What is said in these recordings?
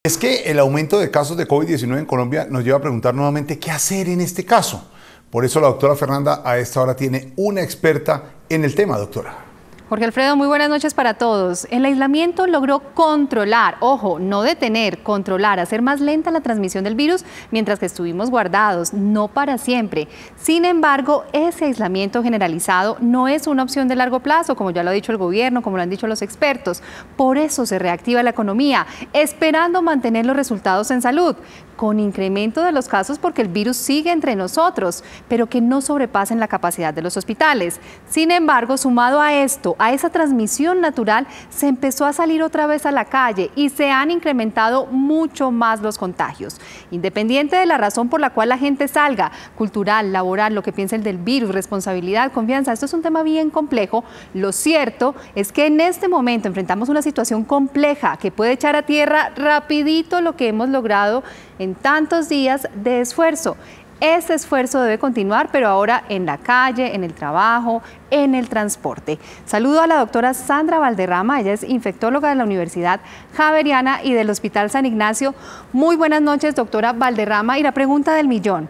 Es que el aumento de casos de COVID-19 en Colombia nos lleva a preguntar nuevamente qué hacer en este caso. Por eso la doctora Fernanda a esta hora tiene una experta en el tema, doctora. Jorge Alfredo, muy buenas noches para todos. El aislamiento logró controlar, ojo, no detener, controlar, hacer más lenta la transmisión del virus mientras que estuvimos guardados, no para siempre. Sin embargo, ese aislamiento generalizado no es una opción de largo plazo, como ya lo ha dicho el gobierno, como lo han dicho los expertos. Por eso se reactiva la economía, esperando mantener los resultados en salud, con incremento de los casos porque el virus sigue entre nosotros, pero que no sobrepasen la capacidad de los hospitales. Sin embargo, sumado a esto, a esa transmisión natural, se empezó a salir otra vez a la calle y se han incrementado mucho más los contagios. Independiente de la razón por la cual la gente salga, cultural, laboral, lo que piensen del virus, responsabilidad, confianza, esto es un tema bien complejo. Lo cierto es que en este momento enfrentamos una situación compleja que puede echar a tierra rapidito lo que hemos logrado en tantos días de esfuerzo. Ese esfuerzo debe continuar, pero ahora en la calle, en el trabajo, en el transporte. Saludo a la doctora Sandra Valderrama, ella es infectóloga de la Universidad Javeriana y del Hospital San Ignacio. Muy buenas noches, doctora Valderrama, y la pregunta del millón.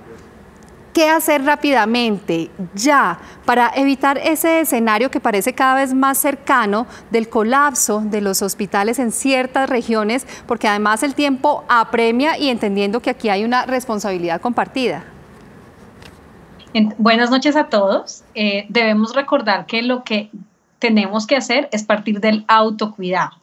¿Qué hacer rápidamente, ya, para evitar ese escenario que parece cada vez más cercano del colapso de los hospitales en ciertas regiones? Porque además el tiempo apremia y entendiendo que aquí hay una responsabilidad compartida. Buenas noches a todos. Debemos recordar que lo que tenemos que hacer es partir del autocuidado.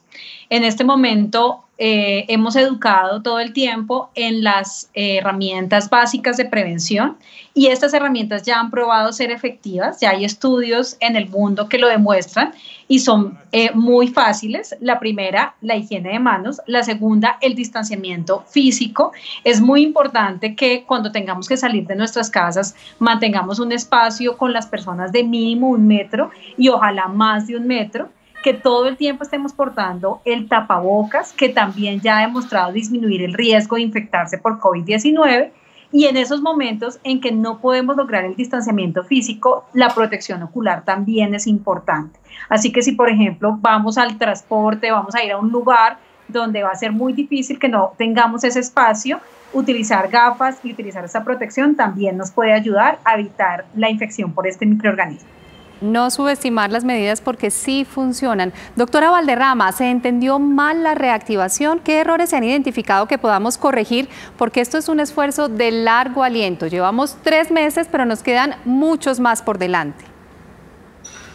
En este momento hemos educado todo el tiempo en las herramientas básicas de prevención y estas herramientas ya han probado ser efectivas, ya hay estudios en el mundo que lo demuestran y son muy fáciles. La primera, la higiene de manos. La segunda, el distanciamiento físico. Es muy importante que cuando tengamos que salir de nuestras casas mantengamos un espacio con las personas de mínimo 1 metro y ojalá más de 1 metro. Que todo el tiempo estemos portando el tapabocas, que también ya ha demostrado disminuir el riesgo de infectarse por COVID-19, y en esos momentos en que no podemos lograr el distanciamiento físico, la protección ocular también es importante. Así que si, por ejemplo, vamos al transporte, vamos a ir a un lugar donde va a ser muy difícil que no tengamos ese espacio, utilizar gafas y utilizar esa protección también nos puede ayudar a evitar la infección por este microorganismo. No subestimar las medidas porque sí funcionan. Doctora Valderrama, ¿se entendió mal la reactivación? ¿Qué errores se han identificado que podamos corregir? Porque esto es un esfuerzo de largo aliento. Llevamos 3 meses, pero nos quedan muchos más por delante.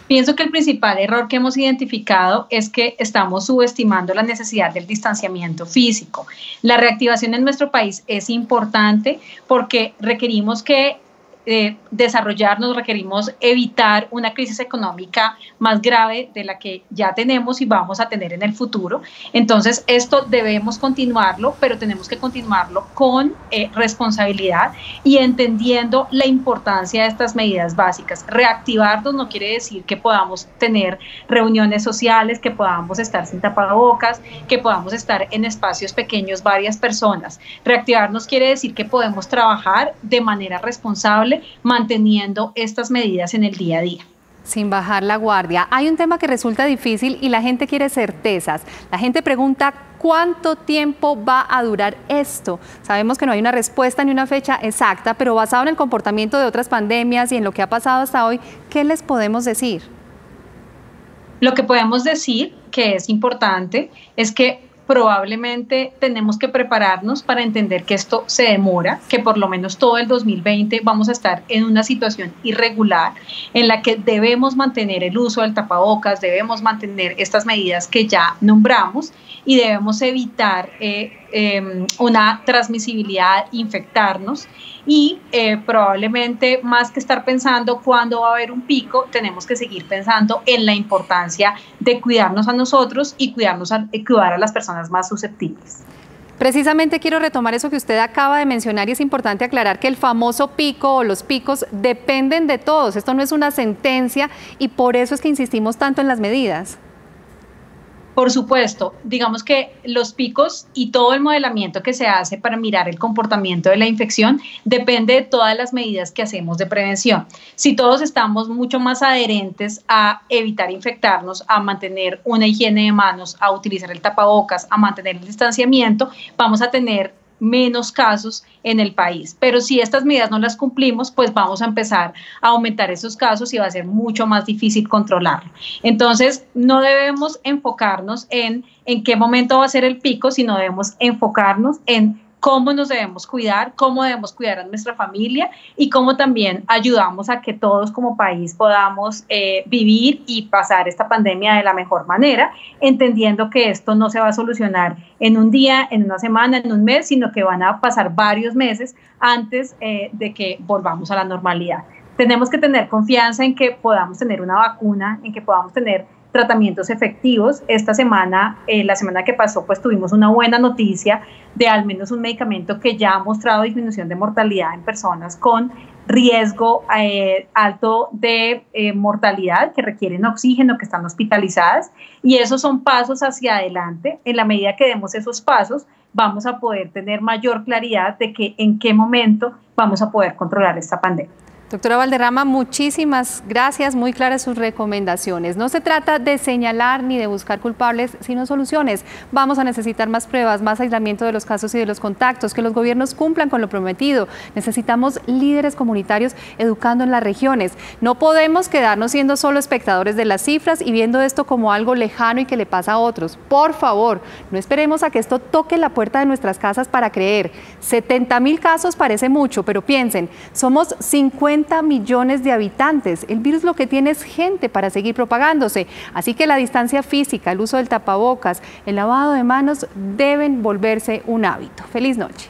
Pienso que el principal error que hemos identificado es que estamos subestimando la necesidad del distanciamiento físico. La reactivación en nuestro país es importante porque requerimos desarrollarnos, requerimos evitar una crisis económica más grave de la que ya tenemos y vamos a tener en el futuro. Entonces esto debemos continuarlo, pero tenemos que continuarlo con responsabilidad y entendiendo la importancia de estas medidas básicas. Reactivarnos no quiere decir que podamos tener reuniones sociales, que podamos estar sin tapabocas, que podamos estar en espacios pequeños varias personas. Reactivarnos quiere decir que podemos trabajar de manera responsable manteniendo estas medidas en el día a día. Sin bajar la guardia. Hay un tema que resulta difícil y la gente quiere certezas. La gente pregunta ¿cuánto tiempo va a durar esto? Sabemos que no hay una respuesta ni una fecha exacta, pero basado en el comportamiento de otras pandemias y en lo que ha pasado hasta hoy, ¿qué les podemos decir? Lo que podemos decir, que es importante, es que probablemente tenemos que prepararnos para entender que esto se demora, que por lo menos todo el 2020 vamos a estar en una situación irregular en la que debemos mantener el uso del tapabocas, debemos mantener estas medidas que ya nombramos y debemos evitar una transmisibilidad, infectarnos y probablemente más que estar pensando cuándo va a haber un pico, tenemos que seguir pensando en la importancia de cuidarnos a nosotros y cuidar a las personas más susceptibles. Precisamente quiero retomar eso que usted acaba de mencionar y es importante aclarar que el famoso pico o los picos dependen de todos. Esto no es una sentencia y por eso es que insistimos tanto en las medidas. Por supuesto, digamos que los picos y todo el modelamiento que se hace para mirar el comportamiento de la infección depende de todas las medidas que hacemos de prevención. Si todos estamos mucho más adherentes a evitar infectarnos, a mantener una higiene de manos, a utilizar el tapabocas, a mantener el distanciamiento, vamos a tener menos casos en el país. Pero si estas medidas no las cumplimos, pues vamos a empezar a aumentar esos casos y va a ser mucho más difícil controlarlo. Entonces, no debemos enfocarnos en qué momento va a ser el pico, sino debemos enfocarnos en cómo nos debemos cuidar, cómo debemos cuidar a nuestra familia y cómo también ayudamos a que todos como país podamos vivir y pasar esta pandemia de la mejor manera, entendiendo que esto no se va a solucionar en un día, en una semana, en un mes, sino que van a pasar varios meses antes de que volvamos a la normalidad. Tenemos que tener confianza en que podamos tener una vacuna, en que podamos tener tratamientos efectivos. Esta semana, la semana que pasó, pues tuvimos una buena noticia de al menos un medicamento que ya ha mostrado disminución de mortalidad en personas con riesgo alto de mortalidad, que requieren oxígeno, que están hospitalizadas, y esos son pasos hacia adelante. En la medida que demos esos pasos, vamos a poder tener mayor claridad de que en qué momento vamos a poder controlar esta pandemia. Doctora Valderrama, muchísimas gracias, muy claras sus recomendaciones. No se trata de señalar ni de buscar culpables, sino soluciones. Vamos a necesitar más pruebas, más aislamiento de los casos y de los contactos, que los gobiernos cumplan con lo prometido. Necesitamos líderes comunitarios educando en las regiones. No podemos quedarnos siendo solo espectadores de las cifras y viendo esto como algo lejano y que le pasa a otros. Por favor, no esperemos a que esto toque la puerta de nuestras casas para creer. 70.000 casos parece mucho, pero piensen, somos 50 millones de habitantes. El virus lo que tiene es gente para seguir propagándose. Así que la distancia física, el uso del tapabocas, el lavado de manos deben volverse un hábito. Feliz noche.